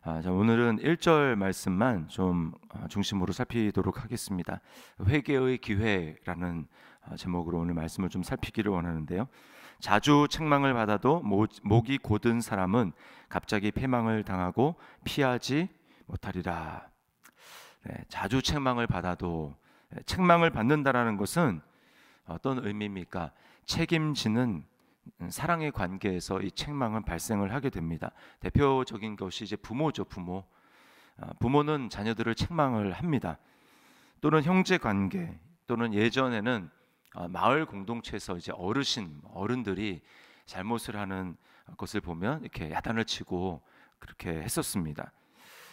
자, 오늘은 1절 말씀만 좀 중심으로 살피도록 하겠습니다. 회개의 기회라는 제목으로 오늘 말씀을 좀 살피기를 원하는데요. 자주 책망을 받아도 목이 곧은 사람은 갑자기 패망을 당하고 피하지 못하리라. 네, 자주 책망을 받아도 책망을 받는다라는 것은 어떤 의미입니까? 책임지는 사랑의 관계에서 이 책망은 발생을 하게 됩니다. 대표적인 것이 이제 부모죠. 부모는 자녀들을 책망을 합니다. 또는 형제 관계, 또는 예전에는 마을 공동체에서 이제 어른들이 잘못을 하는 것을 보면 이렇게 야단을 치고 그렇게 했었습니다.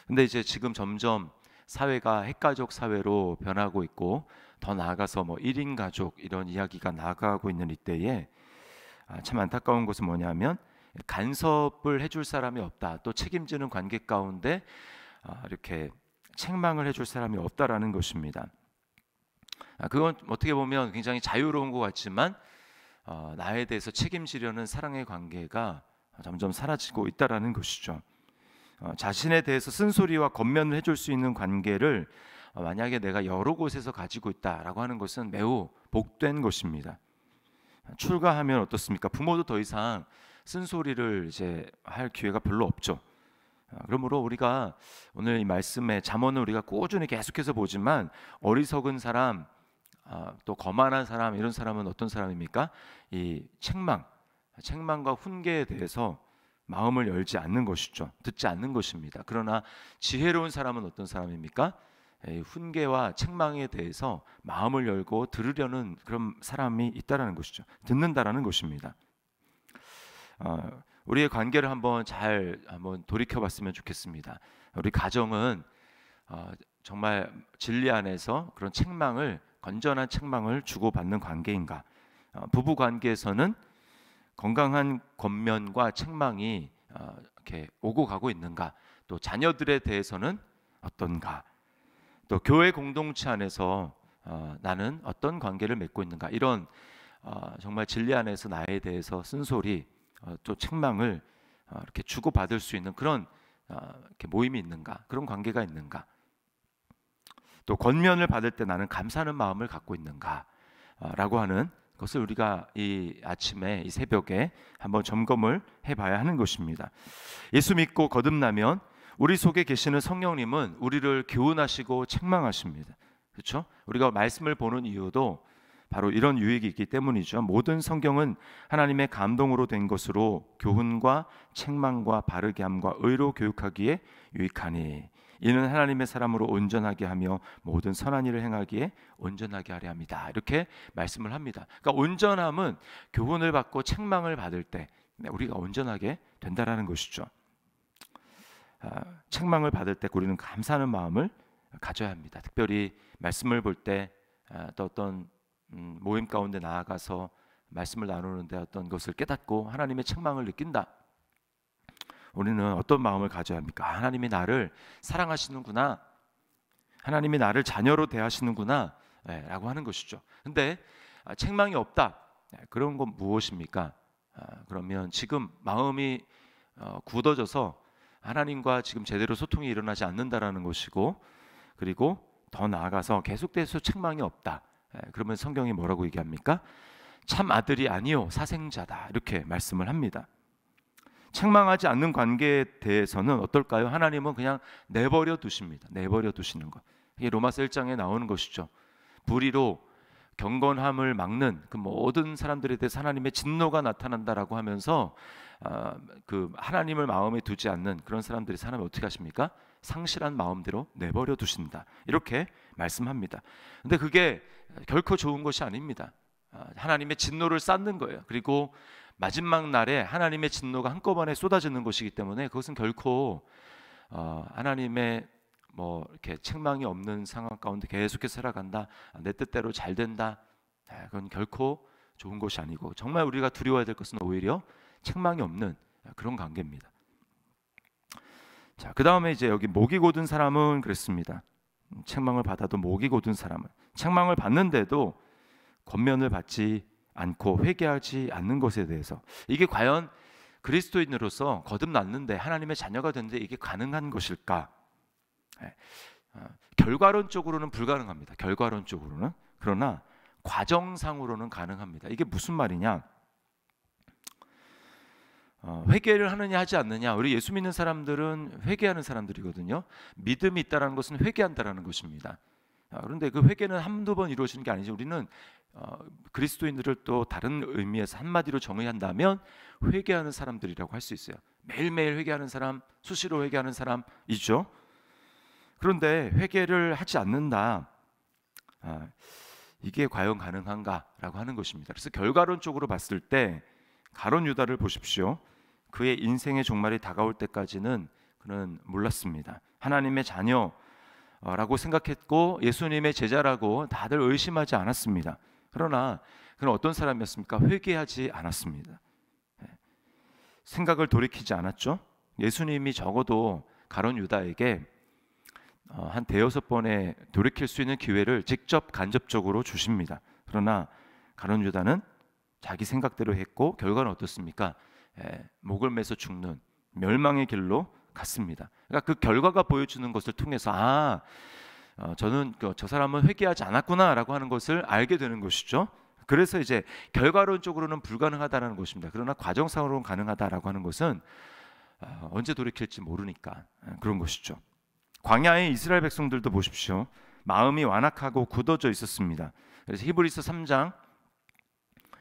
근데 이제 지금 점점 사회가 핵가족 사회로 변하고 있고, 더 나아가서 1인 가족 이런 이야기가 나아가고 있는 이때에 참 안타까운 것은 뭐냐면 간섭을 해줄 사람이 없다, 또 책임지는 관계 가운데 이렇게 책망을 해줄 사람이 없다라는 것입니다. 그건 어떻게 보면 굉장히 자유로운 것 같지만 나에 대해서 책임지려는 사랑의 관계가 점점 사라지고 있다라는 것이죠. 자신에 대해서 쓴소리와 권면을 해줄 수 있는 관계를 만약에 내가 여러 곳에서 가지고 있다라고 하는 것은 매우 복된 것입니다. 출가하면 어떻습니까? 부모도 더 이상 쓴소리를 이제 할 기회가 별로 없죠. 그러므로 우리가 오늘 이 말씀의 잠언을 우리가 꾸준히 계속해서 보지만, 어리석은 사람, 또 거만한 사람, 이런 사람은 어떤 사람입니까? 이 책망과 훈계에 대해서 마음을 열지 않는 것이죠. 듣지 않는 것입니다. 그러나 지혜로운 사람은 어떤 사람입니까? 훈계와 책망에 대해서 마음을 열고 들으려는 그런 사람이 있다라는 것이죠. 듣는다라는 것입니다. 우리의 관계를 한번 돌이켜봤으면 좋겠습니다. 우리 가정은 정말 진리 안에서 그런 건전한 책망을 주고받는 관계인가? 부부 관계에서는 건강한 권면과 책망이 이렇게 오고 가고 있는가? 또 자녀들에 대해서는 어떤가? 또 교회 공동체 안에서 나는 어떤 관계를 맺고 있는가? 이런 정말 진리 안에서 나에 대해서 쓴소리, 또 책망을 이렇게 주고받을 수 있는 그런 이렇게 모임이 있는가? 그런 관계가 있는가? 또 권면을 받을 때 나는 감사하는 마음을 갖고 있는가? 라고 하는 것을 우리가 이 아침에, 이 새벽에 한번 점검을 해봐야 하는 것입니다. 예수 믿고 거듭나면 우리 속에 계시는 성령님은 우리를 교훈하시고 책망하십니다. 그렇죠? 우리가 말씀을 보는 이유도 바로 이런 유익이 있기 때문이죠. 모든 성경은 하나님의 감동으로 된 것으로 교훈과 책망과 바르게 함과 의로 교육하기에 유익하니 이는 하나님의 사람으로 온전하게 하며 모든 선한 일을 행하기에 온전하게 하려 합니다. 이렇게 말씀을 합니다. 그러니까 온전함은 교훈을 받고 책망을 받을 때 우리가 온전하게 된다라는 것이죠. 책망을 받을 때 우리는 감사하는 마음을 가져야 합니다. 특별히 말씀을 볼 때, 또 어떤 모임 가운데 나아가서 말씀을 나누는데 어떤 것을 깨닫고 하나님의 책망을 느낀다. 우리는 어떤 마음을 가져야 합니까? 하나님이 나를 사랑하시는구나, 하나님이 나를 자녀로 대하시는구나, 라고 하는 것이죠. 근데 책망이 없다, 그런 건 무엇입니까? 그러면 지금 마음이 굳어져서 하나님과 지금 제대로 소통이 일어나지 않는다라는 것이고, 그리고 더 나아가서 계속돼서 책망이 없다. 그러면 성경이 뭐라고 얘기합니까? 참 아들이 아니요 사생자다, 이렇게 말씀을 합니다. 책망하지 않는 관계에 대해서는 어떨까요? 하나님은 그냥 내버려 두십니다. 내버려 두시는 것. 이게 로마서 1장에 나오는 것이죠. 불의로 경건함을 막는 그 모든 사람들에 대해서 하나님의 진노가 나타난다라고 하면서 그 하나님을 마음에 두지 않는 그런 사람들이 사람이 어떻게 하십니까? 상실한 마음대로 내버려 두신다, 이렇게 말씀합니다. 근데 그게 결코 좋은 것이 아닙니다. 하나님의 진노를 쌓는 거예요. 그리고 마지막 날에 하나님의 진노가 한꺼번에 쏟아지는 것이기 때문에 그것은 결코 하나님의 이렇게 책망이 없는 상황 가운데 계속해서 살아간다, 내 뜻대로 잘 된다, 그건 결코 좋은 것이 아니고, 정말 우리가 두려워야 될 것은 오히려 책망이 없는 그런 관계입니다. 자, 그 다음에 이제 여기 목이 곧은 사람은 그랬습니다. 책망을 받아도 목이 곧은 사람은, 책망을 받는데도 권면을 받지 않고 회개하지 않는 것에 대해서, 이게 과연 그리스도인으로서 거듭났는데 하나님의 자녀가 됐는데 이게 가능한 것일까? 결과론적으로는 불가능합니다. 결과론적으로는. 그러나 과정상으로는 가능합니다. 이게 무슨 말이냐? 회개를 하느냐 하지 않느냐. 우리 예수 믿는 사람들은 회개하는 사람들이거든요. 믿음이 있다는 것은 회개한다는 것입니다. 그런데 그 회개는 한두 번 이루어지는 게 아니죠. 우리는 그리스도인들을 또 다른 의미에서 한마디로 정의한다면 회개하는 사람들이라고 할 수 있어요. 매일매일 회개하는 사람, 수시로 회개하는 사람이죠. 그런데 회개를 하지 않는다, 이게 과연 가능한가라고 하는 것입니다. 그래서 결과론적으로 봤을 때 가룟 유다를 보십시오. 그의 인생의 종말이 다가올 때까지는 그는 몰랐습니다. 하나님의 자녀라고 생각했고 예수님의 제자라고 다들 의심하지 않았습니다. 그러나 그는 어떤 사람이었습니까? 회개하지 않았습니다. 생각을 돌이키지 않았죠. 예수님이 적어도 가룟 유다에게 한 대여섯 번의 돌이킬 수 있는 기회를 직접 간접적으로 주십니다. 그러나 가룟 유다는 자기 생각대로 했고 결과는 어떻습니까? 목을 매서 죽는 멸망의 길로 갔습니다. 그러니까 그 결과가 보여주는 것을 통해서 저는 저 사람은 회개하지 않았구나라고 하는 것을 알게 되는 것이죠. 그래서 이제 결과론적으로는 불가능하다는 것입니다. 그러나 과정상으로는 가능하다라고 하는 것은 언제 돌이킬지 모르니까 그런 것이죠. 광야의 이스라엘 백성들도 보십시오. 마음이 완악하고 굳어져 있었습니다. 그래서 히브리서 3장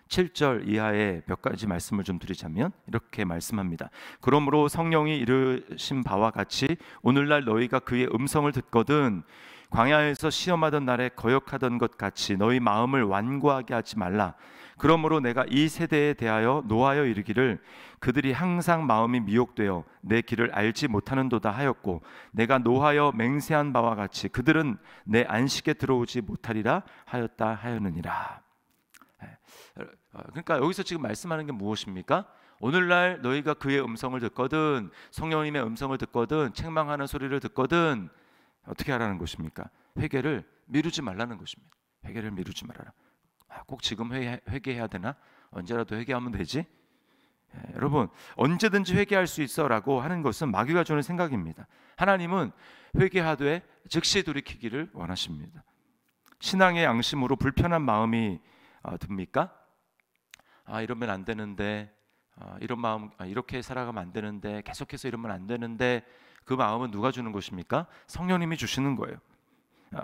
7절 이하의 몇 가지 말씀을 좀 드리자면 이렇게 말씀합니다. 그러므로 성령이 이르신 바와 같이 오늘날 너희가 그의 음성을 듣거든 광야에서 시험하던 날에 거역하던 것 같이 너희 마음을 완고하게 하지 말라. 그러므로 내가 이 세대에 대하여 노하여 이르기를 그들이 항상 마음이 미혹되어 내 길을 알지 못하는도다 하였고 내가 노하여 맹세한 바와 같이 그들은 내 안식에 들어오지 못하리라 하였다 하였느니라. 그러니까 여기서 지금 말씀하는 게 무엇입니까? 오늘날 너희가 그의 음성을 듣거든 성령님의 음성을 듣거든 책망하는 소리를 듣거든 어떻게 하라는 것입니까? 회개를 미루지 말라는 것입니다. 회개를 미루지 말아라. 꼭 지금 회개해야 되나? 언제라도 회개하면 되지? 여러분 언제든지 회개할 수 있어라고 하는 것은 마귀가 주는 생각입니다. 하나님은 회개하되 즉시 돌이키기를 원하십니다. 신앙의 양심으로 불편한 마음이 듭니까? 이러면 안 되는데 이런 마음 이렇게 살아가면 안 되는데 계속해서 이러면 안 되는데 그 마음은 누가 주는 것입니까? 성령님이 주시는 거예요.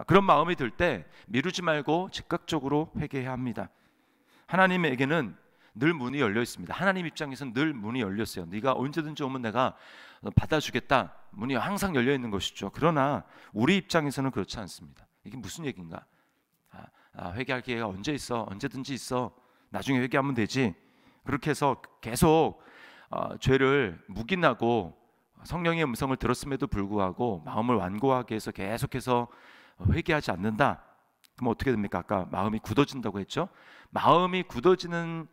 그런 마음이 들 때 미루지 말고 즉각적으로 회개해야 합니다. 하나님에게는 늘 문이 열려 있습니다. 하나님 입장에서는 늘 문이 열렸어요. 네가 언제든지 오면 내가 받아주겠다. 문이 항상 열려 있는 것이죠. 그러나 우리 입장에서는 그렇지 않습니다. 이게 무슨 얘기인가? 회개할 기회가 언제 있어? 언제든지 있어. 나중에 회개하면 되지. 그렇게 해서 계속 죄를 묵인하고 성령의 음성을 들었음에도 불구하고 마음을 완고하게 해서 계속해서 회개하지 않는다. 그럼 어떻게 됩니까? 아까 마음이 굳어진다고 했죠. 마음이 굳어지는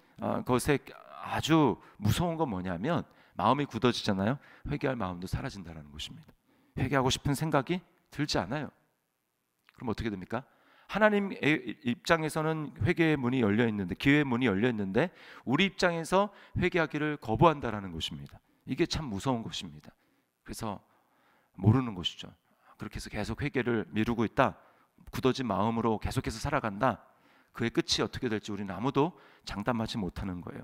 것에 아주 무서운 건 뭐냐면 마음이 굳어지잖아요. 회개할 마음도 사라진다는 것입니다. 회개하고 싶은 생각이 들지 않아요. 그럼 어떻게 됩니까? 하나님의 입장에서는 회개의 문이 열려 있는데 기회의 문이 열려 있는데 우리 입장에서 회개하기를 거부한다라는 것입니다. 이게 참 무서운 것입니다. 그래서 모르는 것이죠. 그렇게 해서 계속 회개를 미루고 있다. 굳어진 마음으로 계속해서 살아간다. 그의 끝이 어떻게 될지 우리는 아무도 장담하지 못하는 거예요.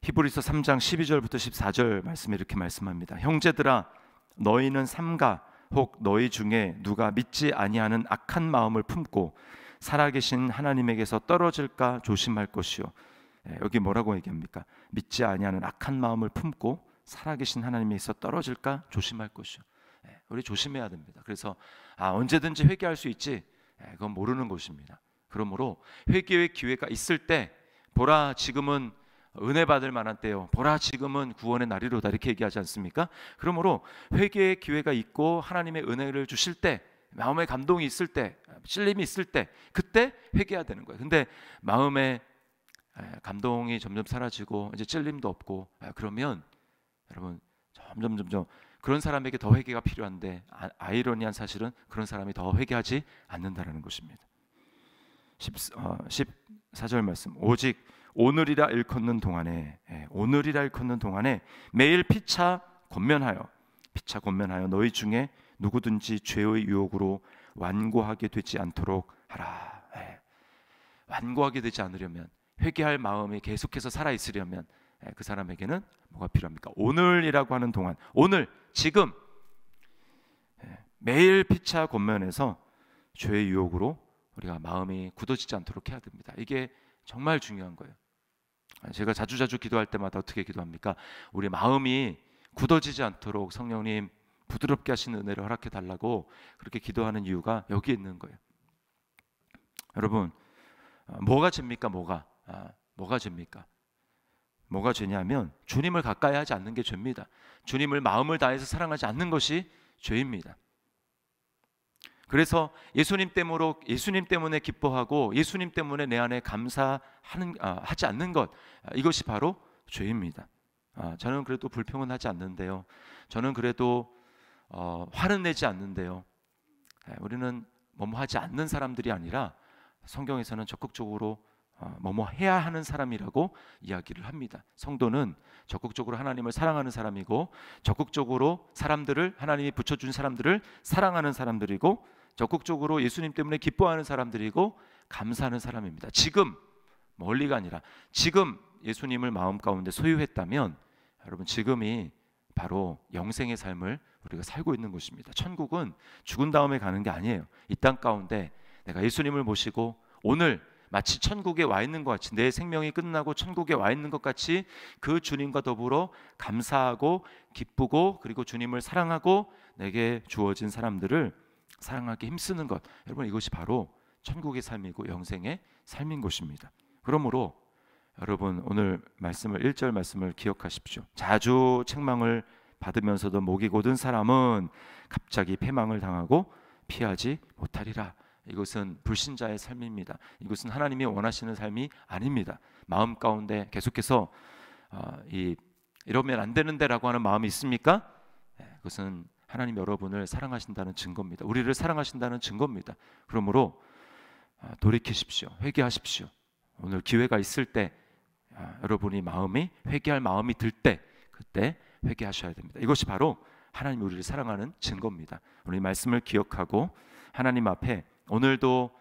히브리서 3장 12절부터 14절 말씀에 이렇게 말씀합니다. 형제들아 너희는 삼가 혹 너희 중에 누가 믿지 아니하는 악한 마음을 품고 살아계신 하나님에게서 떨어질까 조심할 것이요. 여기 뭐라고 얘기합니까? 믿지 아니하는 악한 마음을 품고 살아계신 하나님에게서 떨어질까 조심할 것이요. 우리 조심해야 됩니다. 그래서 언제든지 회개할 수 있지, 그건 모르는 것입니다. 그러므로 회개의 기회가 있을 때 보라 지금은 은혜 받을 만한 때요, 보라 지금은 구원의 날이로다, 이렇게 얘기하지 않습니까? 그러므로 회개의 기회가 있고 하나님의 은혜를 주실 때, 마음의 감동이 있을 때, 찔림이 있을 때, 그때 회개해야 되는 거예요. 근데 마음의 감동이 점점 사라지고 이제 찔림도 없고 그러면 여러분 점점 그런 사람에게 더 회개가 필요한데 아이러니한 사실은 그런 사람이 더 회개하지 않는다라는 것입니다. 14절 말씀. 오직 오늘이라 일컫는 동안에, 오늘이라 일컫는 동안에 매일 피차 권면하여 너희 중에 누구든지 죄의 유혹으로 완고하게 되지 않도록 하라. 완고하게 되지 않으려면, 회개할 마음이 계속해서 살아있으려면 그 사람에게는 뭐가 필요합니까? 오늘이라고 하는 동안, 오늘, 지금 매일 피차 권면해서 죄의 유혹으로 우리가 마음이 굳어지지 않도록 해야 됩니다. 이게 정말 중요한 거예요. 제가 자주 기도할 때마다 어떻게 기도합니까? 우리 마음이 굳어지지 않도록 성령님 부드럽게 하시는 은혜를 허락해 달라고 그렇게 기도하는 이유가 여기 있는 거예요. 여러분, 뭐가 죄입니까? 뭐가 죄입니까? 뭐가 죄냐면 주님을 가까이 하지 않는 게 죄입니다. 주님을 마음을 다해서 사랑하지 않는 것이 죄입니다. 그래서 예수님 때문에 기뻐하고 예수님 때문에 내 안에 하지 않는 것, 이것이 바로 죄입니다. 저는 그래도 불평은 하지 않는데요. 저는 그래도 화는 내지 않는데요. 우리는 뭐뭐 하지 않는 사람들이 아니라 성경에서는 적극적으로 뭐뭐 해야 하는 사람이라고 이야기를 합니다. 성도는 적극적으로 하나님을 사랑하는 사람이고, 적극적으로 하나님이 붙여준 사람들을 사랑하는 사람들이고, 적극적으로 예수님 때문에 기뻐하는 사람들이고 감사하는 사람입니다. 지금, 멀리가 아니라 지금 예수님을 마음 가운데 소유했다면 여러분, 지금이 바로 영생의 삶을 우리가 살고 있는 것입니다. 천국은 죽은 다음에 가는 게 아니에요. 이 땅 가운데 내가 예수님을 모시고 오늘 마치 천국에 와 있는 것 같이, 내 생명이 끝나고 천국에 와 있는 것 같이 그 주님과 더불어 감사하고 기쁘고, 그리고 주님을 사랑하고 내게 주어진 사람들을 사랑하기 힘쓰는 것, 여러분, 이것이 바로 천국의 삶이고 영생의 삶인 것입니다. 그러므로 여러분, 오늘 1절 말씀을 기억하십시오. 자주 책망을 받으면서도 목이 곧은 사람은 갑자기 패망을 당하고 피하지 못하리라. 이것은 불신자의 삶입니다. 이것은 하나님이 원하시는 삶이 아닙니다. 마음 가운데 계속해서 이러면 안 되는데 라고 하는 마음이 있습니까? 그것은 하나님 여러분을 사랑하신다는 증거입니다. 우리를 사랑하신다는 증거입니다. 그러므로 돌이키십시오. 회개하십시오. 오늘 기회가 있을 때, 여러분이 회개할 마음이 들 때, 그때 회개하셔야 됩니다. 이것이 바로 하나님 우리를 사랑하는 증거입니다. 우리 말씀을 기억하고 하나님 앞에 오늘도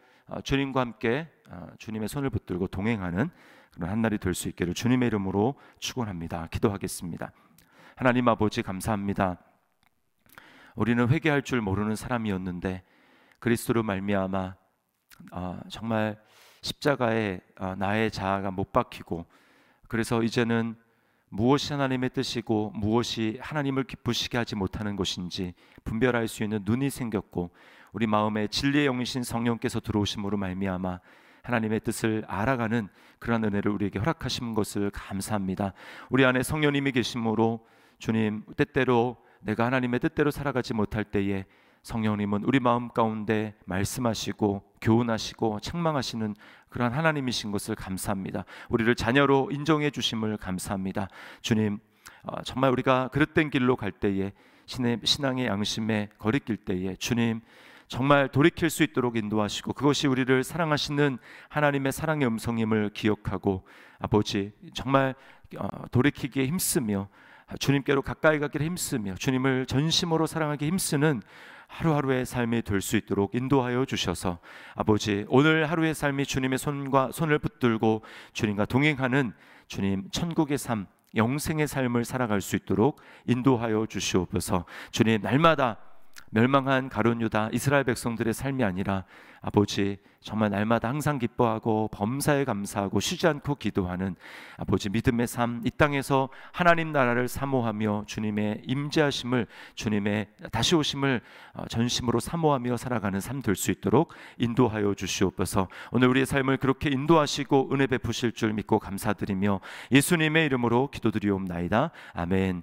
주님과 함께 주님의 손을 붙들고 동행하는 그런 한 날이 될 수 있기를 주님의 이름으로 축원합니다. 기도하겠습니다. 하나님 아버지, 감사합니다. 우리는 회개할 줄 모르는 사람이었는데 그리스도로 말미암아 정말 십자가에 나의 자아가 못 박히고, 그래서 이제는 무엇이 하나님의 뜻이고 무엇이 하나님을 기쁘시게 하지 못하는 것인지 분별할 수 있는 눈이 생겼고, 우리 마음에 진리의 영이신 성령께서 들어오심으로 말미암아 하나님의 뜻을 알아가는 그러한 은혜를 우리에게 허락하신 것을 감사합니다. 우리 안에 성령님이 계심으로 주님, 때때로 내가 하나님의 뜻대로 살아가지 못할 때에 성령님은 우리 마음 가운데 말씀하시고 교훈하시고 책망하시는 그러한 하나님이신 것을 감사합니다. 우리를 자녀로 인정해 주심을 감사합니다. 주님, 정말 우리가 그릇된 길로 갈 때에, 신앙의 양심에 거리낄 때에 주님 정말 돌이킬 수 있도록 인도하시고, 그것이 우리를 사랑하시는 하나님의 사랑의 음성임을 기억하고, 아버지 정말 돌이키기에 힘쓰며 주님께로 가까이 가기를 힘쓰며 주님을 전심으로 사랑하기 힘쓰는 하루하루의 삶이 될 수 있도록 인도하여 주셔서, 아버지 오늘 하루의 삶이 주님의 손을 붙들고 주님과 동행하는 주님 천국의 삶, 영생의 삶을 살아갈 수 있도록 인도하여 주시옵소서. 주님, 날마다 멸망한 가룟 유다 이스라엘 백성들의 삶이 아니라 아버지 정말 날마다 항상 기뻐하고 범사에 감사하고 쉬지 않고 기도하는 아버지 믿음의 삶, 이 땅에서 하나님 나라를 사모하며 주님의 임재하심을, 주님의 다시 오심을 전심으로 사모하며 살아가는 삶 될 수 있도록 인도하여 주시옵소서. 오늘 우리의 삶을 그렇게 인도하시고 은혜 베푸실 줄 믿고 감사드리며 예수님의 이름으로 기도드리옵나이다. 아멘.